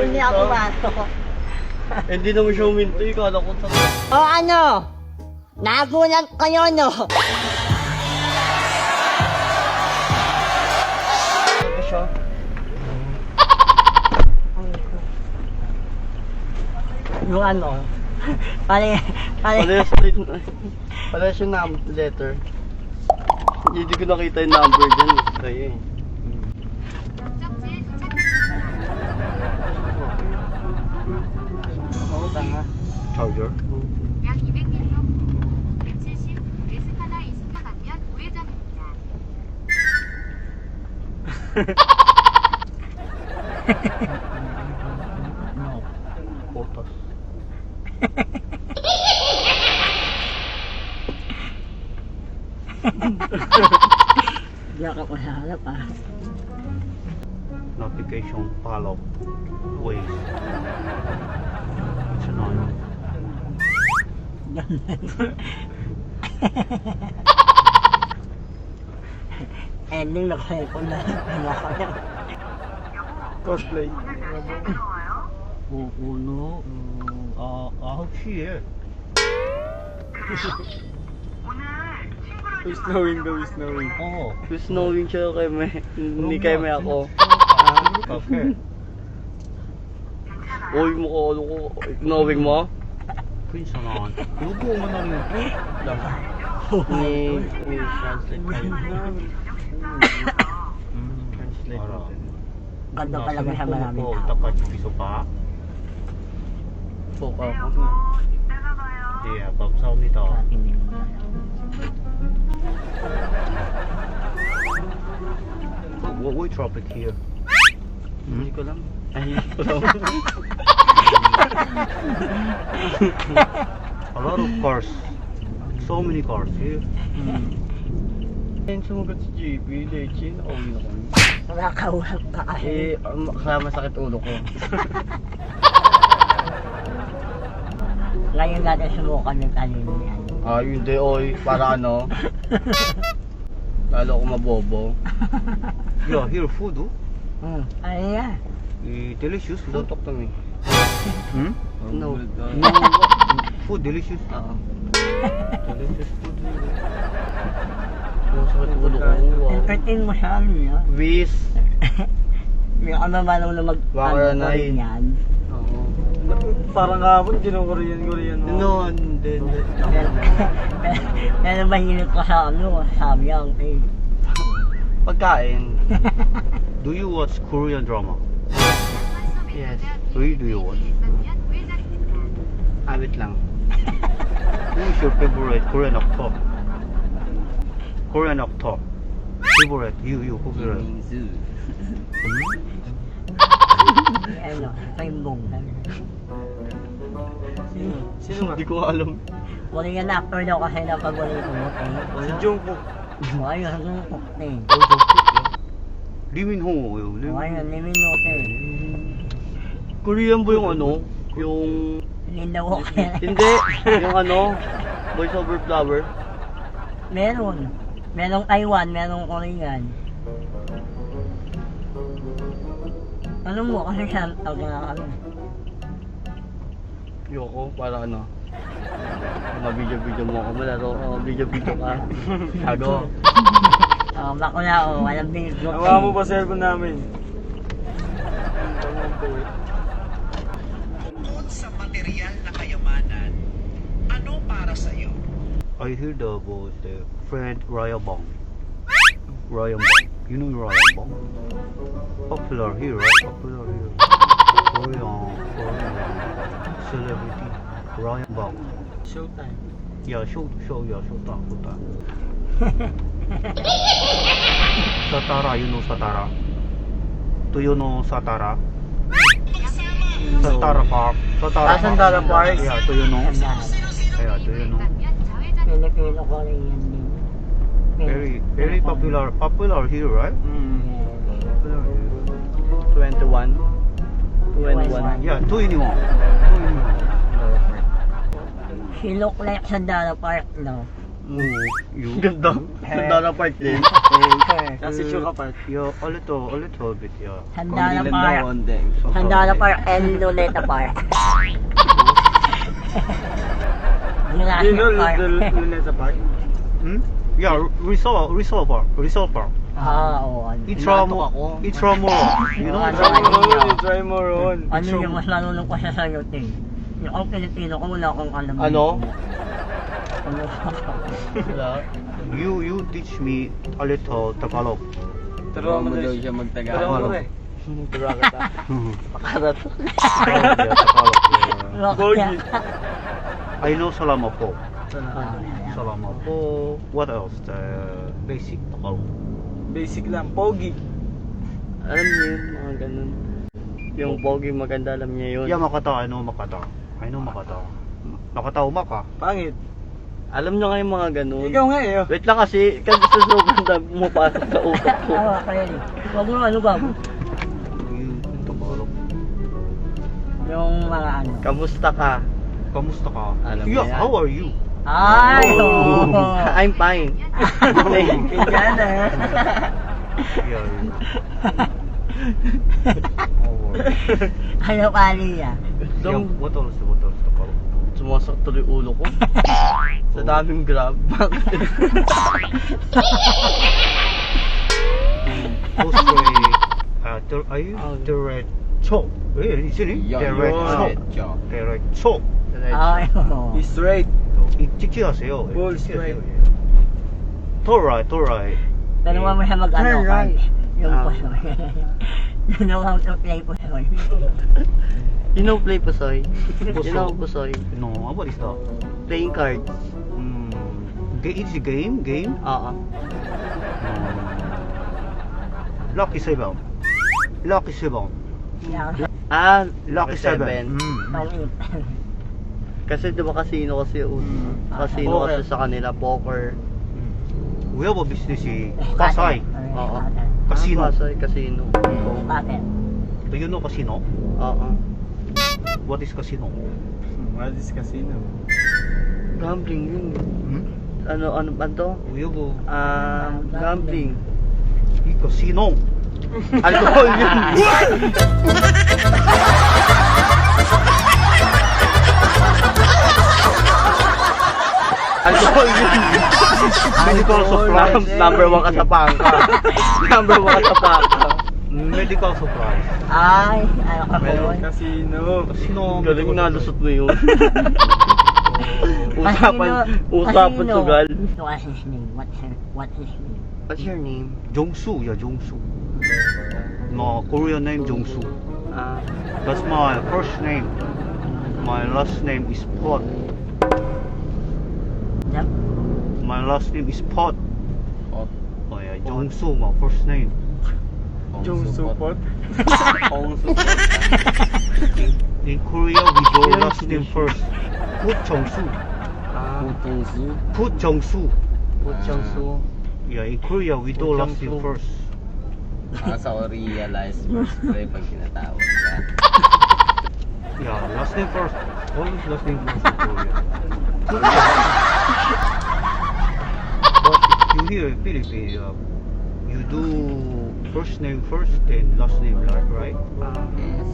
Hindi ako bato. Hindi naman siya huminto. Kala ko sa... O ano? Nagulat kayo, no? Ano siya? Yung ano? Pare. Parehas yung letter. Hindi ko nakita yung number dyan. Kaya eh. Oo, tanga. Charger? 약 200m 후 170 에스카다 이스카 가면 우회전입니다. Photos. Hindi ako mahanap ah. Notification follow. Wait. It's annoying. Ending na kayo ko na. Cosplay. Uno. 9시에. It's snowing daw, it's snowing. Snowing siya kay may. Hindi kay may ako. Okay. Uy, mukha ano ko. Knowing mo? 괜찮아. 이거 오면 나는 ni translate tayo. Translate natin. Ganda talaga siya maraming tao. 다가 저기서 봐. Folk ako na. 예, 감사합니다. What we drop it here? Hindi ko lang. Ay, hindi ko lang. A lot of cars. So many cars here. Sumagot si JB, Lechin, okay na kami. Nakakausap ka kasi. Kaya masakit ulo ko. Ngayon natin subukan ng talino yan. Hindi, oy, para ano? Lalo ko mabobo. Yeah, here food. Ano yan? Delicious Don't food. talk to me. Hmm? No. No. Food delicious. Oo. Delicious food. Masakit ulo ko. Wow. Entertain mo siya, ano yan? Wiz. Hindi ka naman na Wakaranay. yan. Oo. Parang hapon, Korean mo. No, hindi. Kaya mahilig ko sa ano, sabi ang Pagkain. Do you watch Korean drama? Yes. Where do you watch? Habit lang. Who is your favorite Korean actor? Korean actor. Favorite. You favorite. ano, Rainbow. Sino nga? Hindi ko alam. Korean actor daw kasi na pag wala kumot Si Jungkook. O ayun, hanggang kukte. Lee Min-ho. O ayun, niminote. Korean ba yung ano? Yung... Lindaw ko kaya. Hindi. Yung ano? Voice over flower. Meron. Merong Taiwan, merong Korean. Ano mo, kasi siya taga ano. Yoko, para ano? Mga video mo ako. Malaro ako. Video ka. Gago. Bakla o, walang video. Hawa mo pa cellphone namin. Bukod sa material na kayamanan, ano para sa iyo? I heard about the friend Raya Bong. Raya Bong. You know Raya Bong? Popular here, right? Popular here. Korean celebrity. Raya Bong. Showtime. Yeah, showtime. Satara, you know Satara? Do you know Satara? Satara Park. Santara Park? Yeah, do you know? Yeah, do you know? Pilipino Korean din. Very popular here, right? Popular here. 21. 21. Yeah, 21. Si Luke Lex sa Dara Park, no? You? Ganda. Ganda na part din. Kasi sugar part. Yeah, a little bit, yeah. Handa na par. konti. Handa na par and Luneta par. Luneta Park? Hmm? Yeah, Rizal Park. Ah, oo. Intramuros. You know Ano, Intramuros? Try mo ron. Ano yung mas nalulong ko sa sagot eh. Yung ang Pilipino ko, wala akong alam. Ano? Ano? Wala. You teach me a little Tagalog. Turuan mo daw siya magtagalog. Turuan mo eh. Turuan kita. Pakarat. Tagalog. Bogi. I know Salamat po. Ah, Salamat po. What else? The basic Tagalog. Basic lang, pogi. Alam niyo yun, mga ganun. Yung pogi maganda, alam niya yun. Yeah, Makata. I know Makata. Makata umaka. Pangit. Alam niyo nga yung mga ganun. Ikaw nga eh. Wait lang kasi sa sobrang dami pumapasok sa utak ko. Tawa ka yan eh. Huwag mo ano ba? You Tagalog. Yung mga ano. Kamusta ka? Kamusta ka? Alam mo Yeah, yan. how are you? Ay! Oh. Oo. I'm fine. Ganyan eh. Yeah. How are you? Ano pali ah? Yeah, what else Tagalog? Sumasakit tuloy ulo ko. Sa daming grab. Also, are you derecho? Eh, isn't it? Derecho. Derecho. Ay, oo. He's straight. 찍찍하세요. Full straight. Alright. Tanungan mo siya mag-ano Turn ka. right. Yung Ah. pusoy. You know how to play pusoy. You know play Pusoy? Pusoy. You know Pusoy? No, what is that? Playing cards. It's a game? Oo. Lucky 7. Ah, Lucky 7. Kasi diba casino kasi casino Poker. kasi sa kanila, poker. We have a business Pasay. Oo. Casino. Ah, Pasay, casino. Bakit? Do you know casino? Oo. What is casino? What is casino? Gambling yun. Ano to? We have Gambling. casino. Alcohol yun. Alcohol yun. Medical supplies. Number 1 ka sa pangka. Number 1 ka sa pangka. Medical supplies. Ay, ano ka po yun? Casino. Casino. Galing na, lusot mo yun. Usapan sugal. What's his name? What's your name? Jongsu. Yeah, Jongsu. My Korean name Jongsu. Ah, That's my first name. My last name is Pot. Yep. My last name is Pot. Pot. Oh yeah, Jongsu, my first name. Jung support. In Korea, we go last name first. Put Jongsu. Put Jongsu. Puchangsu. Yeah, in Korea, we do last name Jongsu. first. Sa o realize first try pag tinatawag ka. Yeah, last name first. Always last name first in Korea. But if you here in Philippines, you do first name first, then last name last, right? Yes.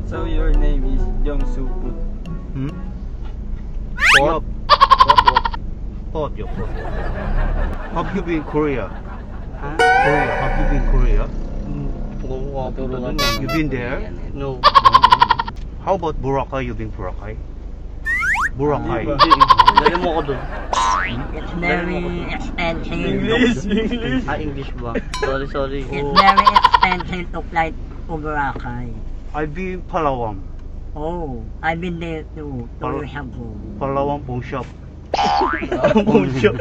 So your name is Jung Support. Pot. Pot, yeah, Pot. Have you been Korea? Ha? Korea. Have you been Korea? Puro ka Turuan dun. You been there? No. How about Boracay? You been Boracay? Boracay. Hindi. Dali mo ko dun. It's very expensive. English. English ba? Sorry. It's very expensive to fly to Boracay. I've been Palawan. Oh, I've been there too. 2 years ago. Palawan Pong Shop. Pucho.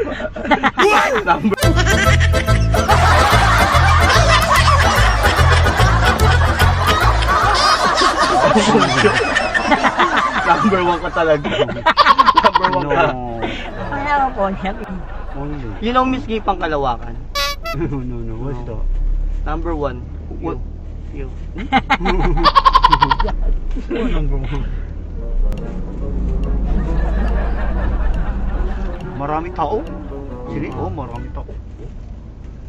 Number 1 ka talaga. Number 1 ka. No. Wala ko po siya. Only. You know Miss Gay pang Kalawakan? No. What's that? Number 1. What? You. Number 1. Marami tao? Sili? Oh, marami tao.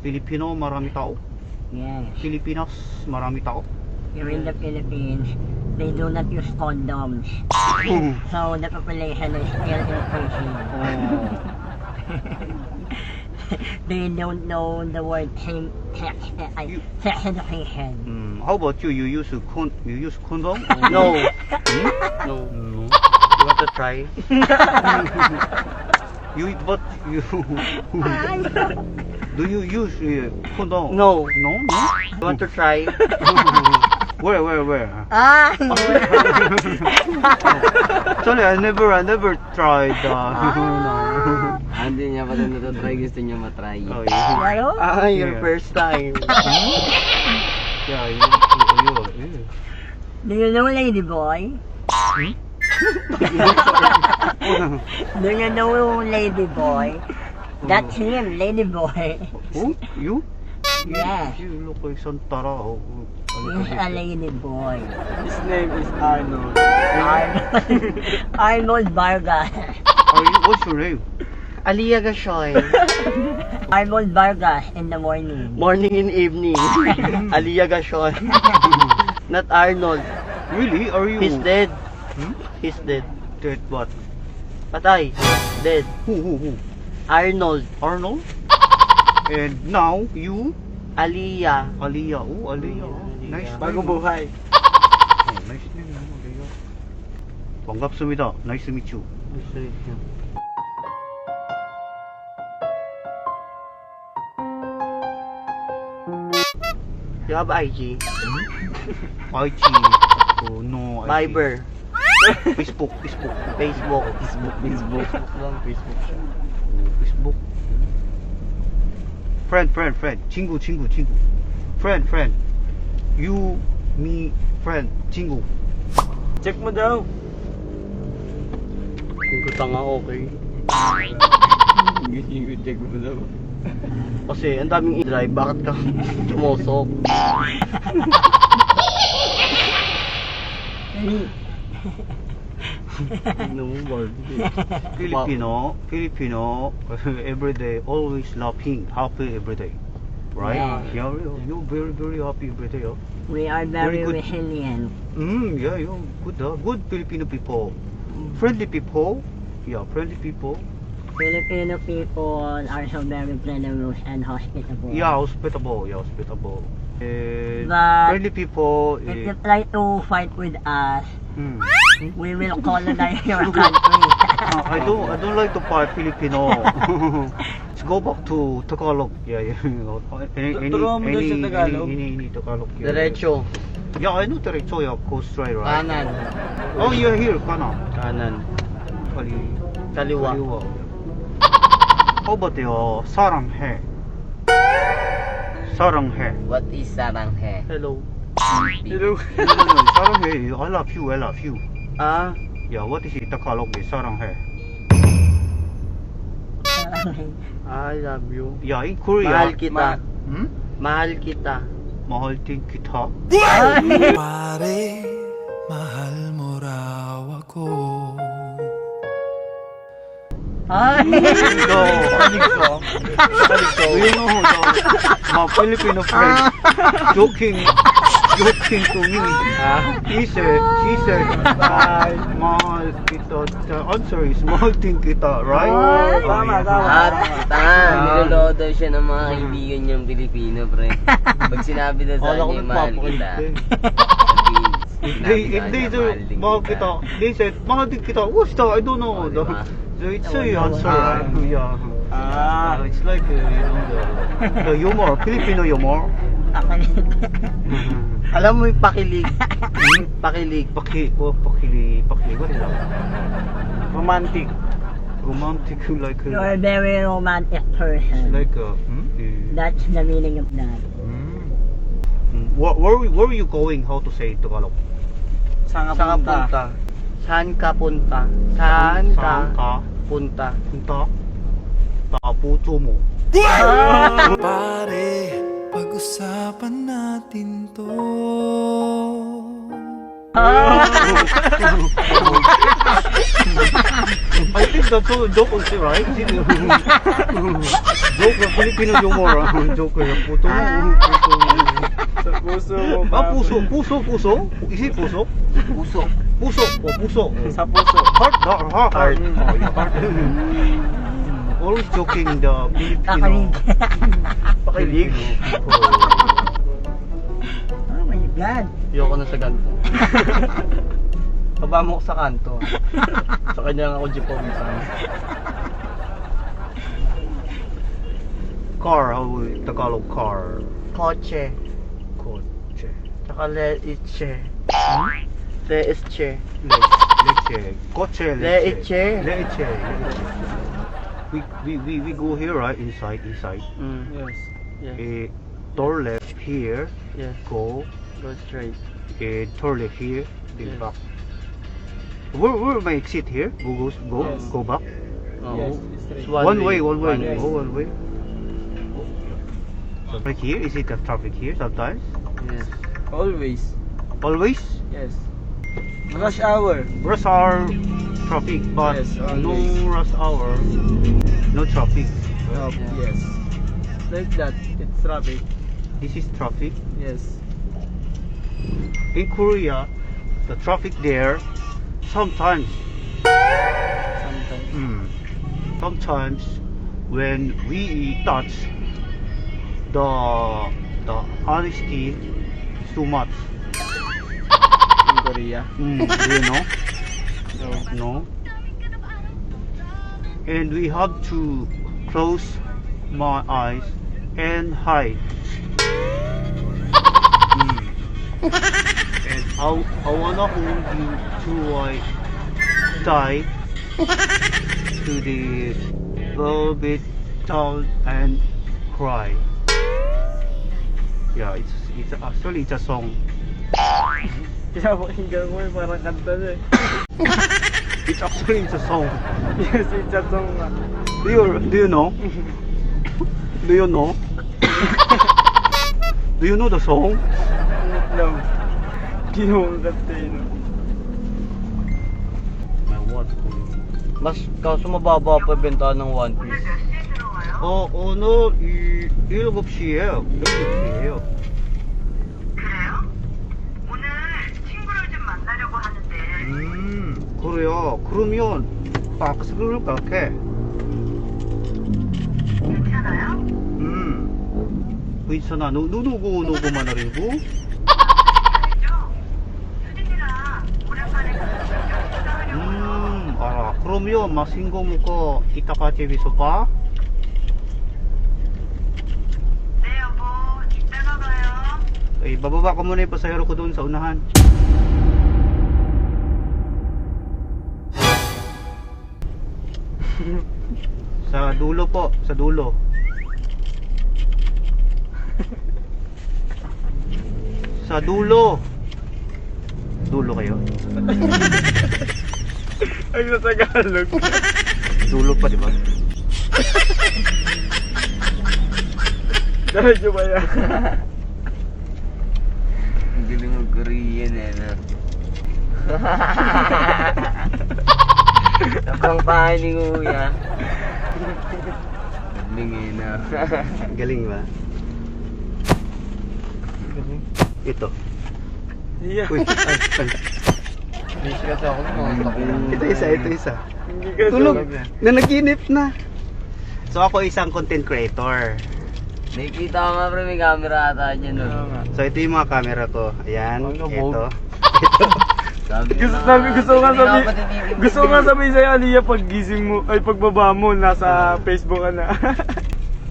Filipino, marami tao. Yes. Pilipinas, marami tao. Here in the Philippines, they do not use condoms. So the population is still increasing. They don't know the word sex education. How about you? You use condom? No. Hmm? No. No. You want to try? But you do you use condom? No. No. You want to try? Where? Ah! Sorry, I never tried. Hindi niya pa rin natatry, gusto niya matry. Oh, yeah. Hello? Your Yeah. first time. Yeah, you. Do you know Ladyboy? Do you know Ladyboy? That's him, Ladyboy. Oh, you? Yes. You look like Santara. Oh, He's a Ladyboy. His name is Arnold. Arnold Vargas. What's your name? Aliyah Gashoy. Arnold Vargas in the morning. Morning and evening. Aliyah Gashoy. Not Arnold. Really? Are you? He's dead. Hmm? He's dead. Dead what? Patay. Dead. Who? Arnold. Arnold? And now, you? Aliyah. Aliyah. Oh, Aliyah. Oh, nice Bagong name. buhay. Oh, nice name, Aliyah. 반갑습니다. Nice to meet you. You have IG? IG. Oh, no. IG. Viber. Facebook. Facebook. Facebook. Facebook lang. Facebook siya. Facebook. Friend. 친구. Friend. You, me, friend. 친구. Check mo daw. Yung tanga okay. Check mo daw. Kasi ang daming i-drive, bakit ka sumusok? Ano mo, Barbie? Filipino, every day, always laughing, happy every day. Right? Yeah. Yeah, you're very, very happy every day. We are very Very good. resilient. Yeah, you're good. Good Filipino people. Friendly people. Yeah, friendly people. Filipino people are so very generous and hospitable. Yeah, hospitable. And But friendly people. if you try to fight with us, Hmm. we will colonize your country. I don't like to fight Filipino. Let's go back to Tagalog. Yeah. Turuan mo daw siya Tagalog. Any Tagalog. Yeah. Diretso. Yeah, I know Diretso. Yeah, go straight, right? Kanan. Oh, you're here, Kana. Kanan. Kaliwa. Kaliwa. How about your 사랑해? 사랑해. What is saranghe? Hello. Hello. No, 사랑해. I love you. Ah, Yeah, what is it? Tagalog is 사랑해. I love you. Yeah, in Korea. Mahal kita. Hmm? Mahal kita. mahal din kita. Pare, mahal mo raw ako. Ay! So, do you know my Filipino friend joking to me? He said, mahal kita. The answer is mahal din kita, right? Ay, Oh, tama, yeah. tama. Tanga, niloloko daw siya ng mga kaibigan niyang Pilipino, pre. Pag sinabi na sa Wala ko kanya, mahal nagpapakulit kita. eh. If they do mahal kita, they said mahal din kita. What's that? I don't know. Oh, diba? So it's a answer. Ah. Yeah. Ah. It's like the humor, Filipino humor. Alam mo yung pakilig. Pakilig. Pakili. What is that? Romantic. Romantic, like You're a very romantic person. like That's the meaning of that. Where are you going? How to say Tagalog? Saan Saan ka punta? Saan ka punta? Saan ka punta? Punta. Taputo mo. Pare, pag-usapan natin to. I think that's all joke also, right? Joke, Filipino humor. Joke, puto mo. Puto mo. Sa puso mo Ah, ba? puso? Is it puso? Puso. Puso, puso. Sa puso. Heart. Oh, yeah, heart. Always joking the Filipino. Pakilig. Pakilig. Oh my God. Ayoko na sa ganito. Baba mo ko sa kanto. Sa kanya lang ako jipong sana. Car, how will Tagalog car? Kotse. Kotse. Tsaka leche. Leche. Leche. Kotse, Leche. Leche. We go here, right? Inside. Yes. Yes. Door left here. Yes. Go. Go straight. Door left here. Then Yes. back. Where my exit here? Go Yes. go back. Oo. Yes, straight. It's One way. One way. Oh, one way. Traffic here? Is it a traffic here sometimes? Yes. Always. Always? Yes. Rush hour. Rush hour traffic, but Yes, no always. rush hour, no traffic. Oh, Yeah. yes. Like that. It's traffic. This is traffic. Yes. In Korea, the traffic there sometimes, Sometimes. sometimes when we touch the honesty is too much. In Korea. Do you know? No. No. And we have to close my eyes and hide. And I wanna hold you till I die to the velvet down and cry. Yeah, it's actually it's a song. Kaya pakinggan mo eh, parang kanta na eh. It's actually it's a song. Yes, it's a song nga. Do you know? Do you know? Do you know the song? No. Di mo kanta eh, no? My what? Mas kaso mababa pa benta ng One Piece. 오늘 7시에요. 7시에요. 그래요? 오늘 친구를 좀 만나려고 하는데 그래요. 그러면 박스를 갈게. 괜찮아요? 괜찮아. 누구 만나려고? 알죠? 수진이랑 오랜만에 식사하려고요. 알아. 그러면 맛있는 거 먹고 이따가 집에서 봐. 네 여보, 이따가 봐요. Eh, bababa ko muna yung pasahero ko doon sa unahan. Sa dulo po, sa dulo. Sa dulo. Dulo kayo? Ay, sa Tagalog. Dulo pa, di ba? Diretso ba yan? Ang galing mo Korean eh, no? Napang pahay ni Kuya. Galing eh, no? Galing ba? Ito. Yeah. Uy, ay. Busy kasi ako nung Ito isa. Hindi ka Tulog. tulog. Nanaginip na. So ako isang content creator. Nakikita ko nga pre, may camera ata dyan, no? Oo nga. So ito yung mga camera ko. Ayan, Ang ito. gabog. Gusto ko nga sabihin sa'yo, Aliyah, pag gising mo, ay pagbaba mo, nasa Facebook ka na.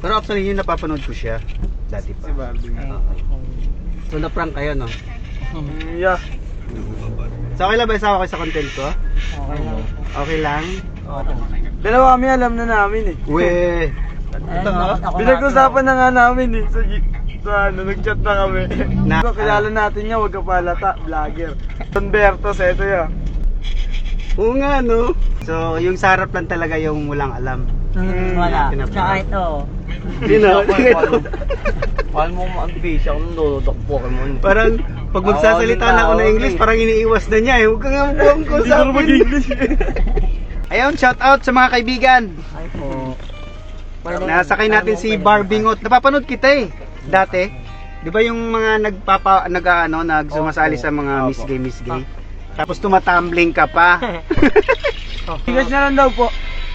Pero actually yun napapanood ko siya. Dati pa. Si Barbie. So na-prank kayo, no? Yeah. So okay lang ba isawa kayo sa content ko? Okay lang. Okay lang? Dalawa kami, alam na namin eh. We. Ayun, ako Pinag-usapan na nga namin eh. Sa nag-chat na kami. Na- Kilala natin niya, wag ka palata, vlogger. Humbertos, eto yan. Oo nga, no? So yung sa harap lang talaga yung walang alam. Wala. Pinapanood. Tsaka ito. Sino? Paano mo ma-busy ako nung lolo ng Pokemon? Parang Pag magsasalita na ako ng English, parang iniiwas na niya eh. Huwag kang buwang ko sa akin. Ayun, shout out sa mga kaibigan. Ay po. Nasakay natin si Barbingot. Napapanood kita eh. Dati. Di ba yung mga nagsumasali sa mga Miss Gay? Tapos tumatumbling ka pa. Tigas na lang daw po.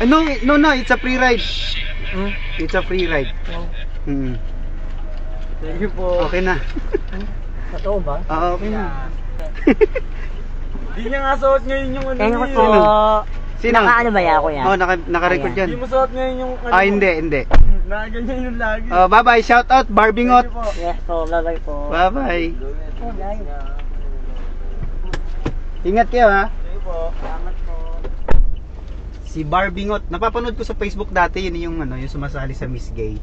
No, it's a free ride. It's a free ride. Thank you po. Okay na. Totoo ba? Oo, okay na. Di niya nga suot ngayon yung ano Thank you niya. po. Sino? Naka-ano ba yan, kuya? Oh, naka-record Di yan. mo suot ngayon yung ano. Ah, hindi. Nakaganyan yung lagi. Oh, bye-bye. Shout out Barbingot. Yes po, bye-bye po. Bye-bye. Oh, guys. Ingat kayo ha. Salamat po. Si Barbingot. Napapanood ko sa Facebook dati, yun yung sumasali sa Miss Gay.